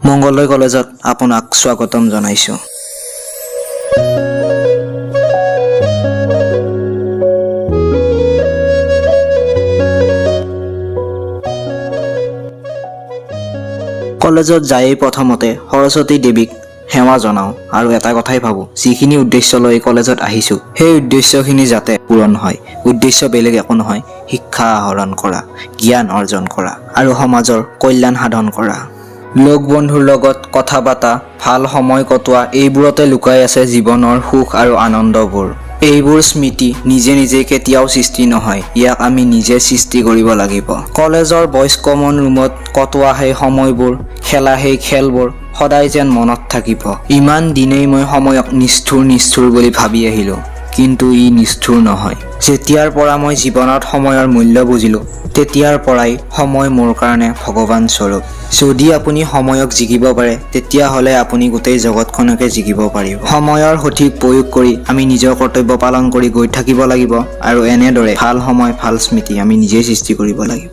মংগলদৈ কলেজত আপোনাক স্বাগতম জনাইছোঁ। কলেজত যায়েই প্ৰথমতে সৰস্বতী দেৱীক সেৱা জনাওঁ আৰু এটা কথাই ভাবোঁ, যিখিনি উদ্দেশ্য লৈ কলেজত আহিছোঁ সেই উদ্দেশ্যখিনি যাতে পূৰণ হয়। উদ্দেশ্য বেলেগ একো নহয়, শিক্ষা আহৰণ কৰা, জ্ঞান অৰ্জন কৰা আৰু সমাজৰ কল্যাণ সাধন কৰা। লগ বন্ধুৰ লগত কথা পতা, ভাল সময় কটোৱা, এইবোৰতে লুকাই আছে জীৱনৰ সুখ আৰু আনন্দবোৰ। এইবোৰ স্মৃতি নিজে নিজে কেতিয়াও সৃষ্টি নহয়, ইয়াক আমি নিজে সৃষ্টি কৰিব লাগিব। কলেজৰ বইজ কমন ৰুমত কটোৱা সেই সময়বোৰ, খেলা সেই খেলবোৰ সদায় যেন মনত থাকিব। ইমান দিনেই মই সময়ক নিষ্ঠুৰ বুলি ভাবি আহিলোঁ, কিন্তু ই নিষ্ঠুৰ নহয়। যেতিয়াৰ পৰা মই জীৱনত সময়ৰ মূল্য বুজিলোঁ, তেতিয়াৰ পৰাই সময় মোৰ কাৰণে ভগৱান স্বৰূপ। যদি আপুনি সময়ক জিকিব পাৰে, তেতিয়াহ'লে আপুনি গোটেই জগতখনকে জিকিব পাৰিব। সময়ৰ সঠিক প্ৰয়োগ কৰি আমি নিজৰ কৰ্তব্য পালন কৰি গৈ থাকিব লাগিব আৰু এনেদৰে ভাল সময়, ভাল স্মৃতি আমি নিজেই সৃষ্টি কৰিব লাগিব।